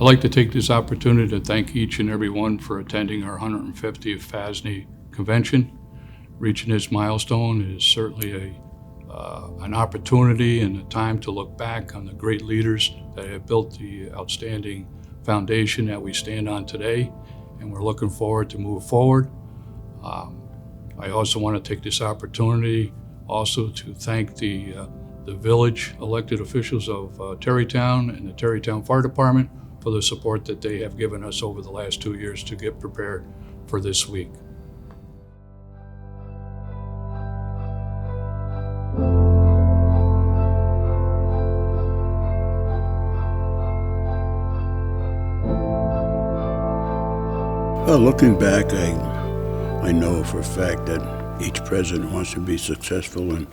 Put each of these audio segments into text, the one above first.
I'd like to take this opportunity to thank each and every one for attending our 150th FASNY convention. Reaching this milestone is certainly an opportunity and a time to look back on the great leaders that have built the outstanding foundation that we stand on today, and we're looking forward to move forward. I also want to take this opportunity also to thank the village elected officials of Terrytown and the Terrytown Fire Department for the support that they have given us over the last 2 years to get prepared for this week. Well, looking back, I know for a fact that each president wants to be successful and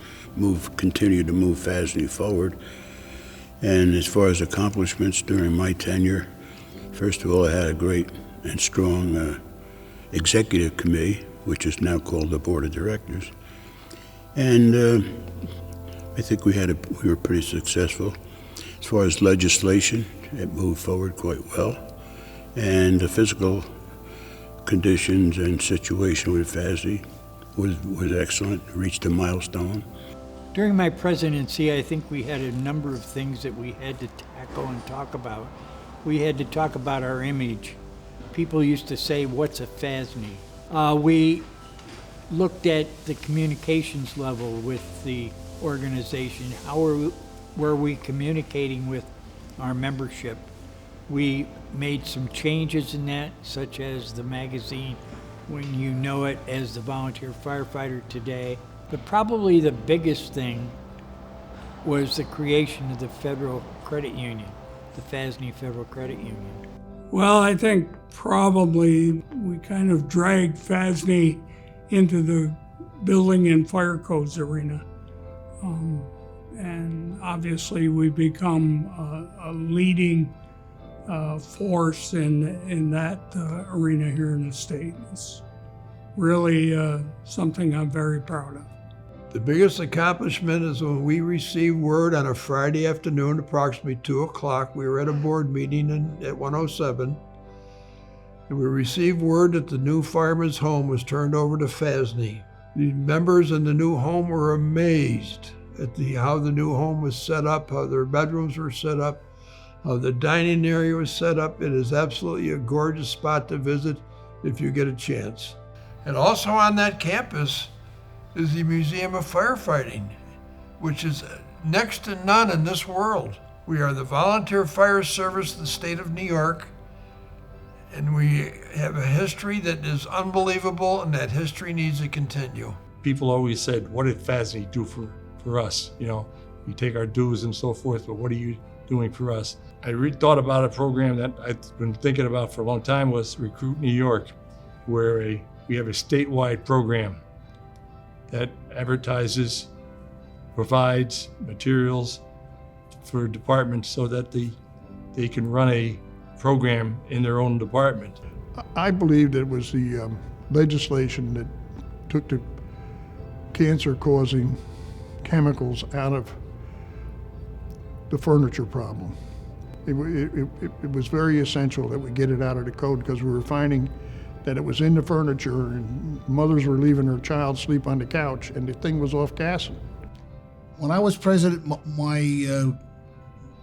continue to move FASNY forward. And as far as accomplishments during my tenure, first of all, I had a great and strong executive committee, which is now called the Board of Directors. And I think we were pretty successful. As far as legislation, it moved forward quite well. And the physical conditions and situation with FASNY was excellent, reached a milestone. During my presidency, I think we had a number of things that we had to tackle and talk about. We had to talk about our image. People used to say, "What's a FASNY?" We looked at the communications level with the organization. How were we communicating with our membership? We made some changes in that, such as the magazine, when you know it as the Volunteer Firefighter today. But probably the biggest thing was the creation of the Federal Credit Union, the FASNY Federal Credit Union. Well, I think probably we kind of dragged FASNY into the building and fire codes arena. And obviously we become a leading force in that arena here in the state. It's really something I'm very proud of. The biggest accomplishment is when we received word on a Friday afternoon, approximately 2 o'clock. We were at a board meeting at 107, and we received word that the new fireman's home was turned over to FASNY. The members in the new home were amazed at how the new home was set up, how their bedrooms were set up, how the dining area was set up. It is absolutely a gorgeous spot to visit if you get a chance. And also on that campus is the Museum of Firefighting, which is next to none in this world. We are the Volunteer Fire Service of the state of New York, and we have a history that is unbelievable, and that history needs to continue. People always said, what did FASNY do for us? You know, we take our dues and so forth, but what are you doing for us? I thought about a program that I've been thinking about for a long time was RecruitNY, where we have a statewide program that advertises, provides materials for departments so that they can run a program in their own department. I believe it was the legislation that took the cancer-causing chemicals out of the furniture problem. It was very essential that we get it out of the code, because we were finding that it was in the furniture and mothers were leaving their child sleep on the couch and the thing was off gassing. When I was president, my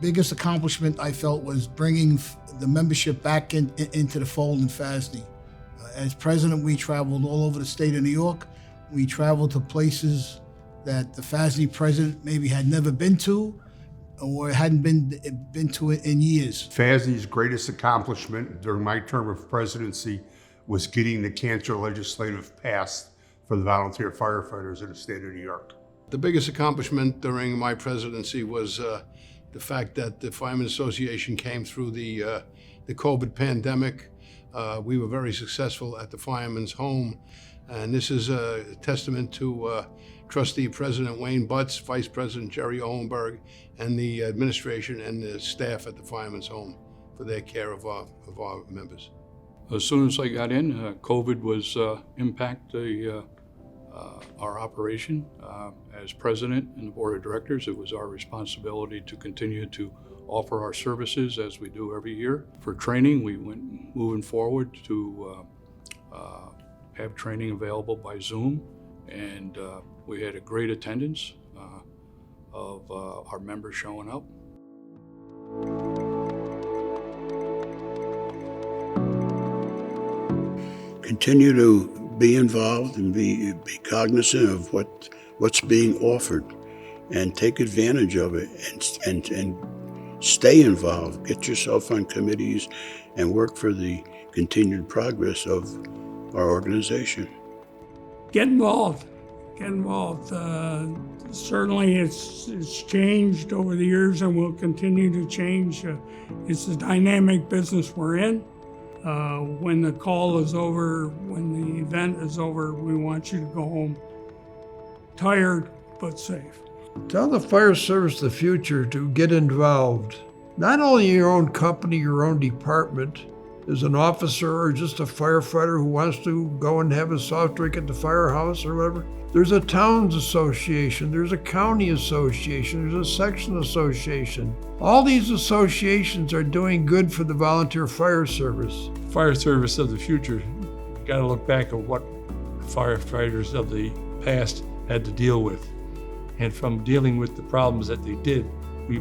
biggest accomplishment I felt was bringing the membership back into the fold in FASNY. As president, we traveled all over the state of New York. We traveled to places that the FASNY president maybe had never been to or hadn't been to it in years. FASNY's greatest accomplishment during my term of presidency was getting the cancer legislative passed for the volunteer firefighters in the state of New York. The biggest accomplishment during my presidency was the fact that the Firemen Association came through the COVID pandemic. We were very successful at the Fireman's Home, and this is a testament to Trustee President Wayne Butts, Vice President Jerry Owenberg, and the administration and the staff at the Fireman's Home for their care of our members. As soon as I got in, COVID was impact our operation. As president and the board of directors, it was our responsibility to continue to offer our services as we do every year. For training, we went moving forward to have training available by Zoom, and we had a great attendance of our members showing up. Continue to be involved and be cognizant of what's being offered, and take advantage of it, and stay involved. Get yourself on committees and work for the continued progress of our organization. Get involved. Get involved. Certainly it's changed over the years and will continue to change. It's a dynamic business we're in. When the call is over, when the event is over, we want you to go home tired but safe. Tell the fire service of the future to get involved. Not only in your own company, your own department, as an officer or just a firefighter who wants to go and have a soft drink at the firehouse or whatever. There's a towns association, there's a county association, there's a section association. All these associations are doing good for the volunteer fire service. Fire service of the future, you gotta look back at what firefighters of the past had to deal with. And from dealing with the problems that they did, we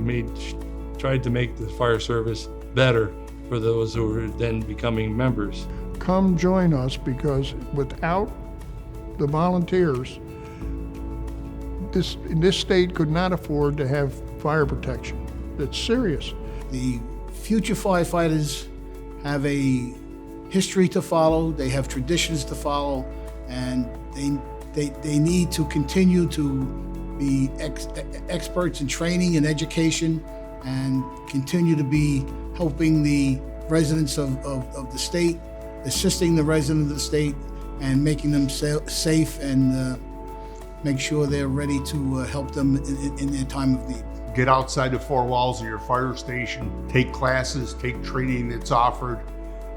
tried to make the fire service better for those who were then becoming members. Come join us, because without the volunteers, this state could not afford to have fire protection. It's serious. The future firefighters have a history to follow, they have traditions to follow, and they need to continue to be experts in training and education, and continue to be helping the residents of the state, assisting the residents of the state, and making them safe, and make sure they're ready to help them in their time of need. Get outside the four walls of your fire station, take classes, take training that's offered,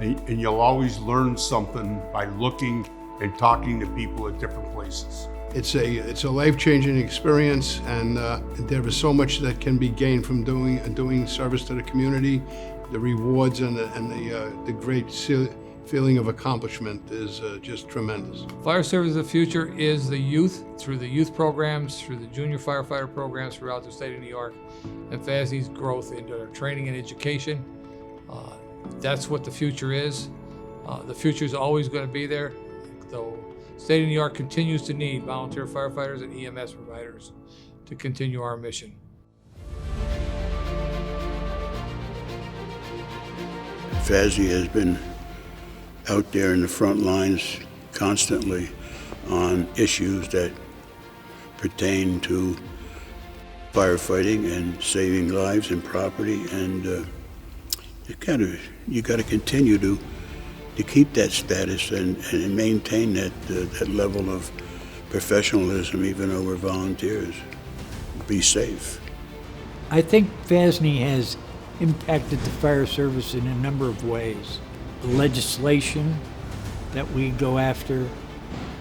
and you'll always learn something by looking and talking to people at different places. It's a life-changing experience, and there is so much that can be gained from doing service to the community. The rewards and the great feeling of accomplishment is just tremendous. Fire Service of the Future is the youth, through the youth programs, through the junior firefighter programs throughout the state of New York, and FASNY's growth into their training and education. That's what the future is. The future is always going to be there, though the state of New York continues to need volunteer firefighters and EMS providers to continue our mission. FASNY has been out there in the front lines constantly on issues that pertain to firefighting and saving lives and property, and you got to continue to keep that status and maintain that level of professionalism, even though we're volunteers. Be safe. I think FASNY has impacted the fire service in a number of ways. The legislation that we go after,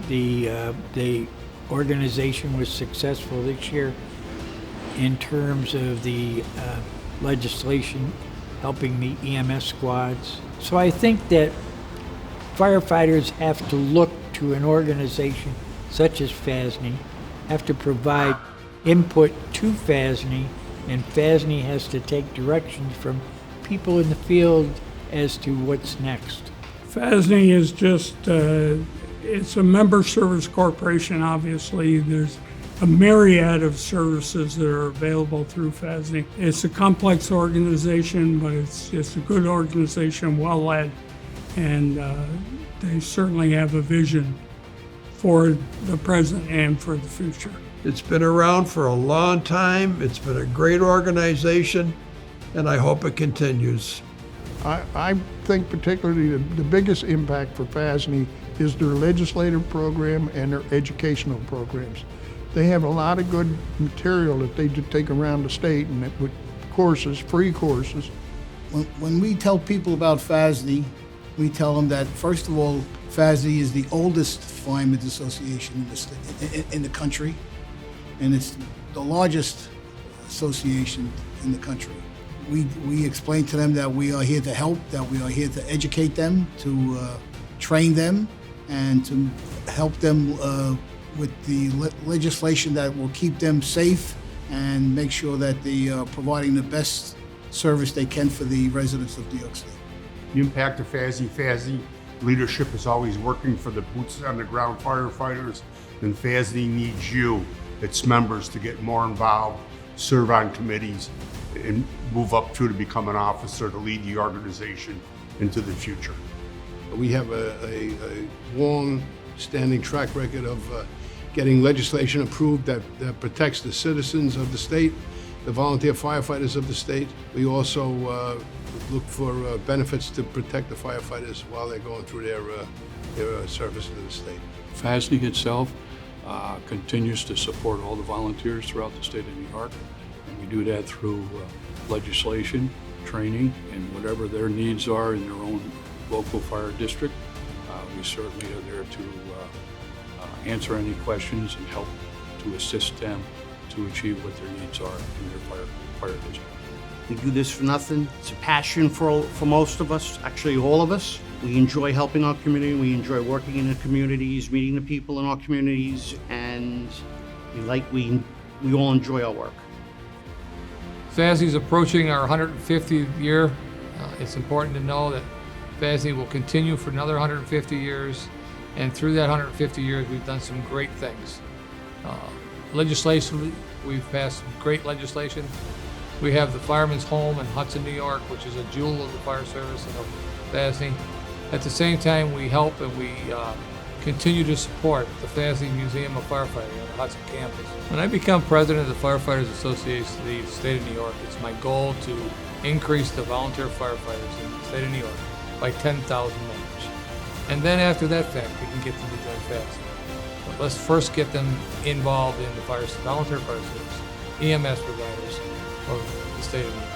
the organization was successful this year in terms of the legislation helping the EMS squads. So I think that firefighters have to look to an organization such as FASNY, have to provide input to FASNY, and FASNY has to take directions from people in the field as to what's next. FASNY is just, it's a member service corporation, obviously. There's a myriad of services that are available through FASNY. It's a complex organization, but it's a good organization, well led, and they certainly have a vision for the present and for the future. It's been around for a long time. It's been a great organization, and I hope it continues. I think particularly the biggest impact for FASNY is their legislative program and their educational programs. They have a lot of good material that they take around the state, and with courses, free courses. When we tell people about FASNY, we tell them that, first of all, FASNY is the oldest firemen's association in the country, and it's the largest association in the country. we explain to them that we are here to help, that we are here to educate them, to train them, and to help them with the legislation that will keep them safe and make sure that they are providing the best service they can for the residents of New York State. The impact of FASNY leadership is always working for the boots on the ground firefighters, and FASNY needs you, its members, to get more involved, serve on committees, and move up through to become an officer to lead the organization into the future. We have a long-standing track record of getting legislation approved that protects the citizens of the state, the volunteer firefighters of the state. We also look for benefits to protect the firefighters while they're going through their service to the state. FASNY itself continues to support all the volunteers throughout the state of New York. And we do that through legislation, training, and whatever their needs are in their own local fire district. We certainly are there to answer any questions and help to assist them to achieve what their needs are in their fire district. We do this for nothing. It's a passion for most of us, actually all of us. We enjoy helping our community. We enjoy working in the communities, meeting the people in our communities, and we all enjoy our work. FASNY is approaching our 150th year. It's important to know that FASNY will continue for another 150 years, and through that 150 years, we've done some great things. Legislatively, we've passed some great legislation. We have the Fireman's Home in Hudson, New York, which is a jewel of the fire service and of FASNY. At the same time, we help and we continue to support the FASNY Museum of Firefighting on the Hudson campus. When I become president of the Firefighters Association of the state of New York, it's my goal to increase the volunteer firefighters in the state of New York by 10,000 members. And then after that fact, we can get them to join FASNY. But let's first get them involved in the volunteer fire service, EMS providers of the state of New York.